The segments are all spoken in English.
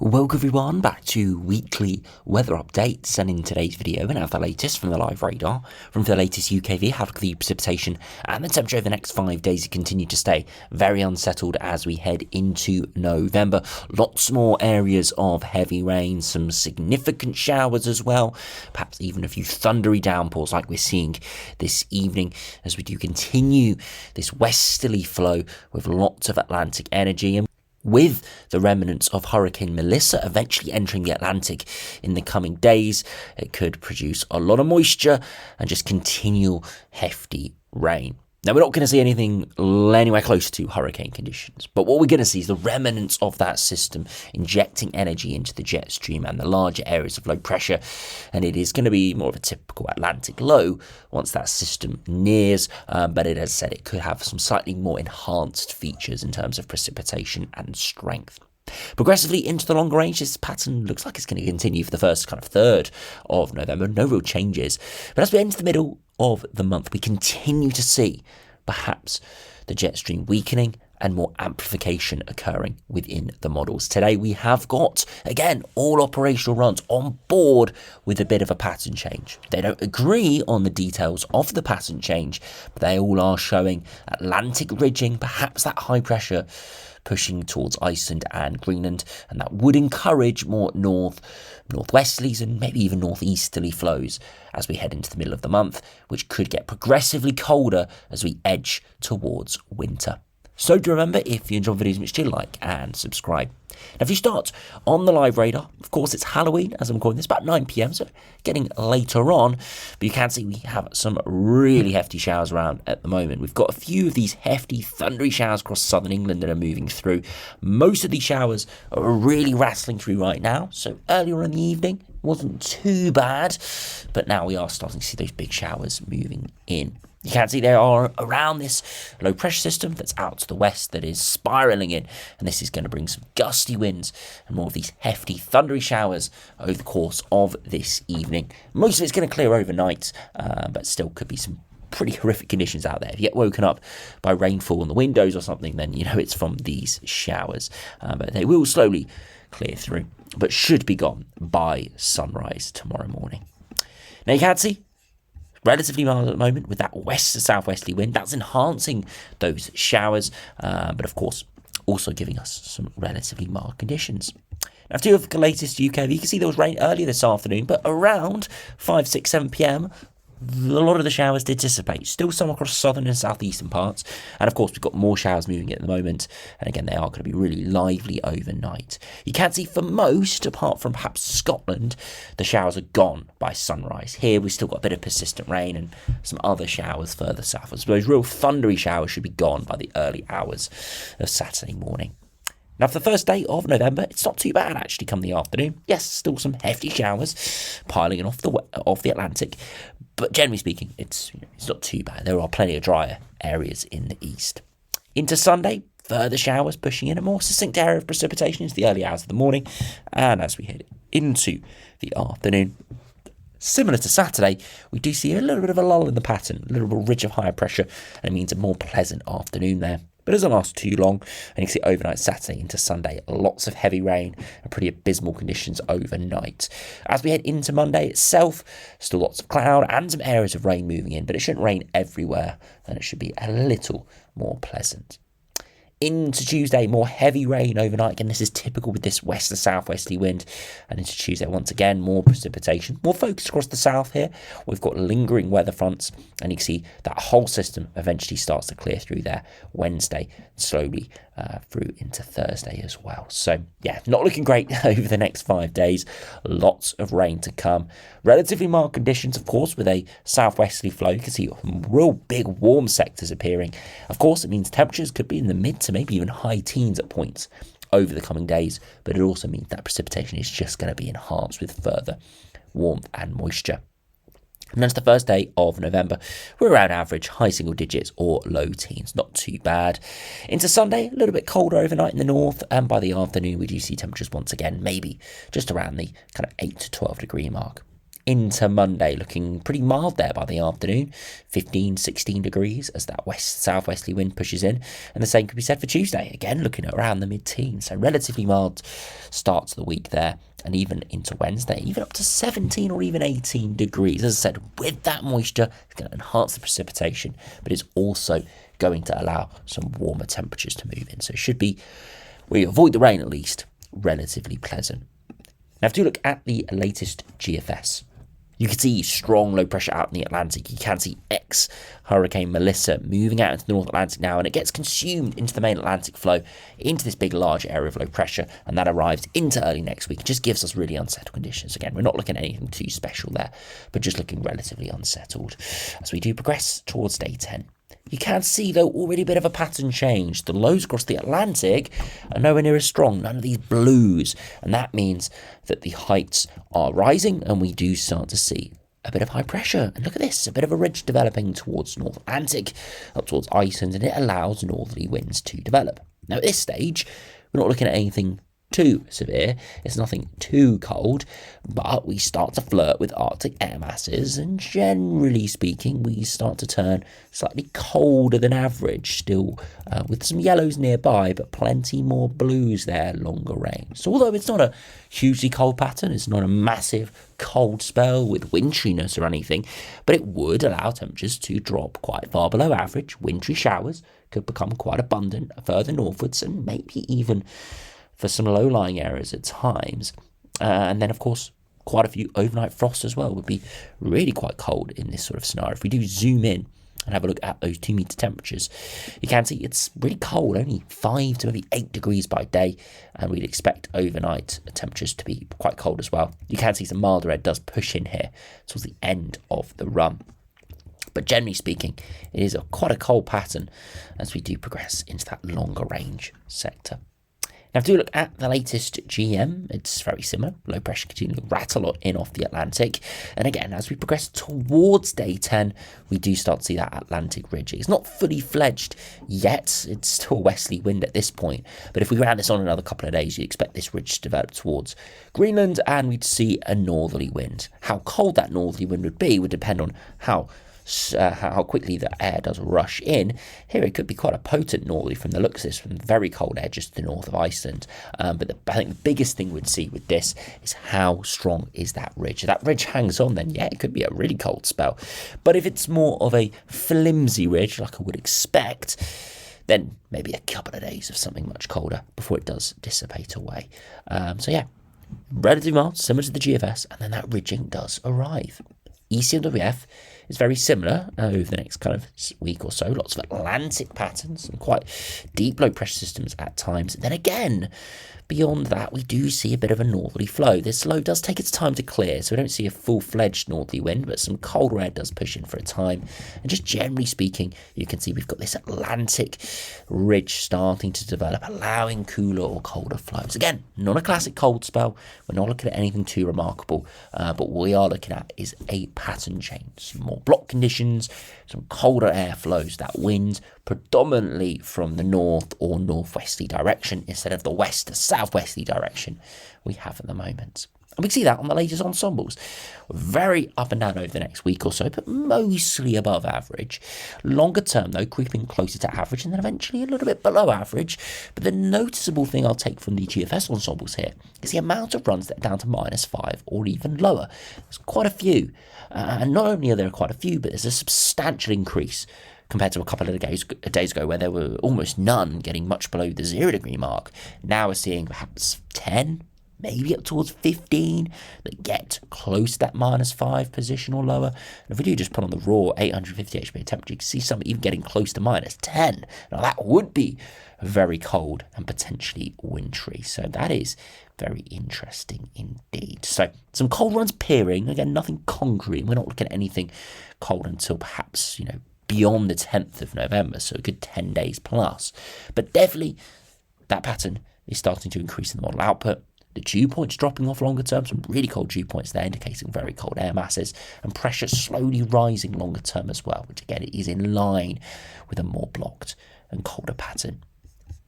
Welcome everyone back to weekly weather updates, and in today's video we have the latest from the live radar, from the latest UKV, how the precipitation and the temperature over the next 5 days continue to stay very unsettled as we head into November. Lots more areas of heavy rain, some significant showers as well, perhaps even a few thundery downpours like we're seeing this evening as we do continue this westerly flow with lots of Atlantic energy, and with the remnants of Hurricane Melissa eventually entering the Atlantic in the coming days, it could produce a lot of moisture and just continual hefty rain. Now, we're not going to see anything anywhere close to hurricane conditions, but what we're going to see is the remnants of that system injecting energy into the jet stream and the larger areas of low pressure, and it is going to be more of a typical Atlantic low once that system nears, but it has said it could have some slightly more enhanced features in terms of precipitation and strength. Progressively into the longer range, this pattern looks like it's going to continue for the first kind of third of November. No real changes. But as we enter the middle of the month, we continue to see perhaps the jet stream weakening and more amplification occurring within the models. Today we have got, again, all operational runs on board with a bit of a pattern change. They don't agree on the details of the pattern change, but they all are showing Atlantic ridging, perhaps that high pressure pushing towards Iceland and Greenland, and that would encourage more northwesterlies and maybe even northeasterly flows as we head into the middle of the month, which could get progressively colder as we edge towards winter. So do remember, if you enjoy videos, which do like and subscribe. Now, if you start on the live radar, of course, it's Halloween as I'm calling this, about 9 p.m, so getting later on, but you can see we have some really hefty showers around at the moment. We've got a few of these hefty, thundery showers across southern England that are moving through. Most of these showers are really rattling through right now, so earlier in the evening wasn't too bad, but now we are starting to see those big showers moving in. You can see they are around this low pressure system that's out to the west that is spiralling in, and this is going to bring some gusty winds and more of these hefty thundery showers over the course of this evening. Most of it's going to clear overnight, but still could be some pretty horrific conditions out there. If you get woken up by rainfall on the windows or something, then you know it's from these showers, but they will slowly clear through, but should be gone by sunrise tomorrow morning. Now you can see relatively mild at the moment with that west to southwesterly wind. That's enhancing those showers, but of course also giving us some relatively mild conditions. Now, to the latest UKV, you can see there was rain earlier this afternoon, but around 5, 6, 7 p.m, a lot of the showers did dissipate. Still some across southern and southeastern parts, and of course we've got more showers moving at the moment, and again they are going to be really lively overnight. You can see for most, apart from perhaps Scotland, the showers are gone by sunrise. Here we've still got a bit of persistent rain and some other showers further south. So those real thundery showers should be gone by the early hours of Saturday morning. Now, for the first day of November, it's not too bad actually come the afternoon. Yes, still some hefty showers piling in off the Atlantic, but generally speaking, it's not too bad. There are plenty of drier areas in the east. Into Sunday, further showers pushing in, a more succinct area of precipitation into the early hours of the morning, and as we head into the afternoon, similar to Saturday, we do see a little bit of a lull in the pattern, a little bit of ridge of higher pressure, and it means a more pleasant afternoon there. But it doesn't last too long, and you can see overnight Saturday into Sunday, lots of heavy rain and pretty abysmal conditions overnight. As we head into Monday itself, still lots of cloud and some areas of rain moving in, but it shouldn't rain everywhere, and it should be a little more pleasant. Into Tuesday, more heavy rain overnight. Again, this is typical with this west to southwesterly wind. And into Tuesday, once again, more precipitation. More focus across the south here. We've got lingering weather fronts. And you can see that whole system eventually starts to clear through there Wednesday, slowly through into Thursday as well. So, yeah, not looking great over the next 5 days. Lots of rain to come. Relatively mild conditions, of course, with a southwesterly flow. You can see real big warm sectors appearing. Of course, it means temperatures could be in the mid to maybe even high teens at points over the coming days, but it also means that precipitation is just going to be enhanced with further warmth and moisture. And that's the first day of November. We're around average, high single digits or low teens, not too bad. Into Sunday, a little bit colder overnight in the north, and by the afternoon we do see temperatures once again maybe just around the kind of 8 to 12 degree mark. into Monday, looking pretty mild there by the afternoon, 15, 16 degrees as that southwesterly wind pushes in. And the same could be said for Tuesday, again looking at around the mid-teens. So relatively mild start to the week there, and even into Wednesday, even up to 17 or even 18 degrees. As I said, with that moisture, it's going to enhance the precipitation, but it's also going to allow some warmer temperatures to move in. So it should be, we avoid the rain at least, relatively pleasant. Now, if you look at the latest GFS, you can see strong low pressure out in the Atlantic. You can see ex-Hurricane Melissa moving out into the North Atlantic now, and it gets consumed into the main Atlantic flow, into this big, large area of low pressure, and that arrives into early next week. It just gives us really unsettled conditions. Again, we're not looking at anything too special there, but just looking relatively unsettled as we do progress towards day 10. You can see, though, already a bit of a pattern change. The lows across the Atlantic are nowhere near as strong, none of these blues. And that means that the heights are rising, and we do start to see a bit of high pressure. And look at this, a bit of a ridge developing towards North Atlantic, up towards Iceland, and it allows northerly winds to develop. Now, at this stage, we're not looking at anything too severe. It's nothing too cold, but we start to flirt with Arctic air masses, and generally speaking, we start to turn slightly colder than average, still with some yellows nearby, but plenty more blues there, longer range. So although it's not a hugely cold pattern, it's not a massive cold spell with wintriness or anything, but it would allow temperatures to drop quite far below average. Wintry showers could become quite abundant further northwards, and maybe even for some low-lying areas at times. And then, of course, quite a few overnight frosts as well would be really quite cold in this sort of scenario. If we do zoom in and have a look at those 2-meter temperatures, you can see it's really cold, only 5 to maybe 8 degrees by day, and we'd expect overnight temperatures to be quite cold as well. You can see some milder air does push in here towards the end of the run. But generally speaking, it is quite a cold pattern as we do progress into that longer range sector. Now, if you look at the latest GM, it's very similar. Low pressure continuing to rattle in off the Atlantic. And again, as we progress towards day 10, we do start to see that Atlantic ridge. It's not fully fledged yet. It's still a westerly wind at this point. But if we ran this on another couple of days, you'd expect this ridge to develop towards Greenland, and we'd see a northerly wind. How cold that northerly wind would be would depend on how quickly the air does rush in. Here it could be quite a potent northerly from the looks of this, from very cold air just to the north of Iceland. But I think the biggest thing we'd see with this is how strong is that ridge. If that ridge hangs on, then yeah, it could be a really cold spell. But if it's more of a flimsy ridge, like I would expect, then maybe a couple of days of something much colder before it does dissipate away. So yeah, relatively mild, similar to the GFS, and then that ridging does arrive. ECMWF is very similar over the next kind of week or so. Lots of Atlantic patterns and quite deep low pressure systems at times. And then again, beyond that, we do see a bit of a northerly flow. This low does take its time to clear, so we don't see a full-fledged northerly wind, but some colder air does push in for a time. And just generally speaking, you can see we've got this Atlantic ridge starting to develop, allowing cooler or colder flows. Again, not a classic cold spell. We're not looking at anything too remarkable, but what we are looking at is a pattern change. Some more block conditions, some colder air flows, that wind predominantly from the north or northwesterly direction instead of the west to southwesterly direction we have at the moment. And we can see that on the latest ensembles. Very up and down over the next week or so, but mostly above average. Longer term, though, creeping closer to average and then eventually a little bit below average. But the noticeable thing I'll take from the GFS ensembles here is the amount of runs that are down to -5 or even lower. There's quite a few. And not only are there quite a few, but there's a substantial increase compared to a couple of days ago where there were almost none, getting much below the 0 degree mark. Now we're seeing perhaps 10, maybe up towards 15 that get close to that -5 position or lower. And if we do just put on the raw 850 HPA temperature, you can see some even getting close to -10. Now that would be very cold and potentially wintry. So that is very interesting indeed. So some cold runs appearing. Again, nothing concrete. We're not looking at anything cold until perhaps, beyond the 10th of November, so a good 10 days plus. But definitely that pattern is starting to increase in the model output. The dew points dropping off longer term, some really cold dew points there indicating very cold air masses, and pressure slowly rising longer term as well, which again is in line with a more blocked and colder pattern.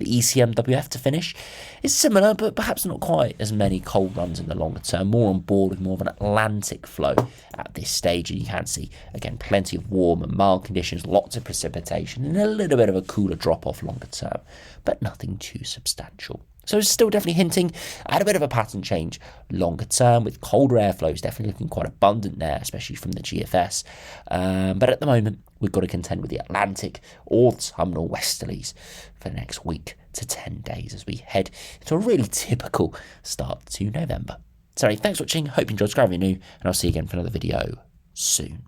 The ECMWF to finish is similar, but perhaps not quite as many cold runs in the longer term, more on board with more of an Atlantic flow at this stage. And you can see, again, plenty of warm and mild conditions, lots of precipitation, and a little bit of a cooler drop-off longer term, but nothing too substantial. So it's still definitely hinting at a bit of a pattern change longer term, with colder airflows definitely looking quite abundant there, especially from the GFS. But at the moment, we've got to contend with the Atlantic autumnal westerlies for the next week to 10 days as we head into a really typical start to November. So thanks for watching, hope you enjoyed, subscribe if you're new, and I'll see you again for another video soon.